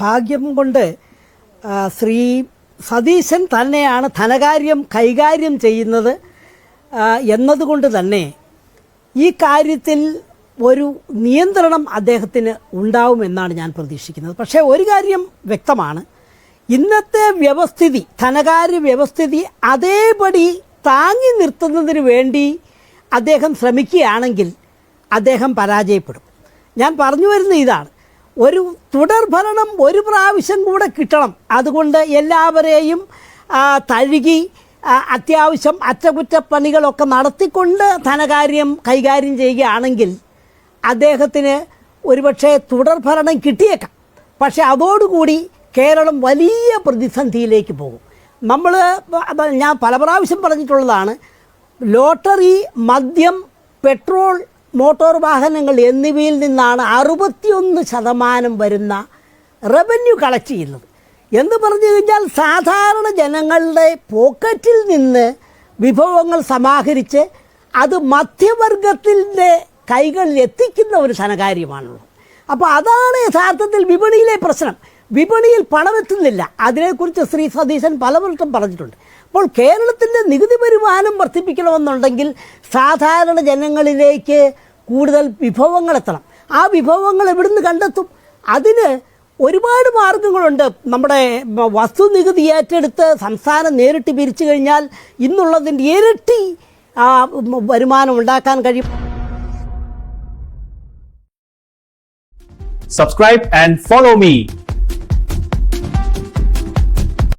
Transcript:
ഭാഗ്യം കൊണ്ട് ശ്രീ സതീശൻ തന്നെയാണ് ധനകാര്യം കൈകാര്യം ചെയ്യുന്നത് എന്നതുകൊണ്ട് തന്നെ ഈ കാര്യത്തിൽ ഒരു നിയന്ത്രണം അദ്ദേഹത്തിന് ഉണ്ടാവുമെന്നാണ് ഞാൻ പ്രതീക്ഷിക്കുന്നത്. പക്ഷേ ഒരു കാര്യം വ്യക്തമാണ്, ഇന്നത്തെ വ്യവസ്ഥിതി, ധനകാര്യ വ്യവസ്ഥിതി അതേപടി താങ്ങി നിർത്തുന്നതിന് വേണ്ടി അദ്ദേഹം ശ്രമിക്കുകയാണെങ്കിൽ അദ്ദേഹം പരാജയപ്പെടും. ഞാൻ പറഞ്ഞു വരുന്ന ഇതാണ്, ഒരു തുടർഭരണം ഒരു പ്രാവശ്യം കൂടെ കിട്ടണം. അതുകൊണ്ട് എല്ലാവരെയും തഴുകി അത്യാവശ്യം അറ്റകുറ്റപ്പണികളൊക്കെ നടത്തിക്കൊണ്ട് ധനകാര്യം കൈകാര്യം ചെയ്യുകയാണെങ്കിൽ അദ്ദേഹത്തിന് ഒരുപക്ഷെ തുടർഭരണം കിട്ടിയേക്കാം. പക്ഷേ അതോടുകൂടി കേരളം വലിയ പ്രതിസന്ധിയിലേക്ക് പോകും. ഞാൻ പല പ്രാവശ്യം പറഞ്ഞിട്ടുള്ളതാണ്, ലോട്ടറി, മദ്യം, പെട്രോൾ, മോട്ടോർ വാഹനങ്ങൾ എന്നിവയിൽ നിന്നാണ് 61% വരുന്ന റവന്യൂ കളക്ട് ചെയ്യുന്നത്. എന്ന് പറഞ്ഞു കഴിഞ്ഞാൽ സാധാരണ ജനങ്ങളുടെ പോക്കറ്റിൽ നിന്ന് വിഭവങ്ങൾ സമാഹരിച്ച് അത് മധ്യവർഗത്തിൻ്റെ കൈകളിൽ എത്തിക്കുന്ന ഒരു ധനകാര്യമാണുള്ളത്. അപ്പോൾ അതാണ് യഥാർത്ഥത്തിൽ വിപണിയിലെ പ്രശ്നം. വിപണിയിൽ പണമെത്തുന്നില്ല. അതിനെക്കുറിച്ച് ശ്രീ സതീശൻ പലവട്ടം പറഞ്ഞിട്ടുണ്ട്. അപ്പോൾ കേരളത്തിൻ്റെ നികുതി വരുമാനം വർദ്ധിപ്പിക്കണമെന്നുണ്ടെങ്കിൽ സാധാരണ ജനങ്ങളിലേക്ക് കൂടുതൽ വിഭവങ്ങൾ എത്തണം. ആ വിഭവങ്ങൾ എവിടുന്ന് കണ്ടെത്തും? അതിന് ഒരുപാട് മാർഗങ്ങളുണ്ട്. നമ്മുടെ വസ്തുനികുതി ഏറ്റെടുത്ത് സംസ്ഥാനം നേരിട്ട് പിരിച്ചു കഴിഞ്ഞാൽ ഇന്നുള്ളതിൻ്റെ ഇരട്ടി വരുമാനം ഉണ്ടാക്കാൻ കഴിയും. Subscribe and follow me.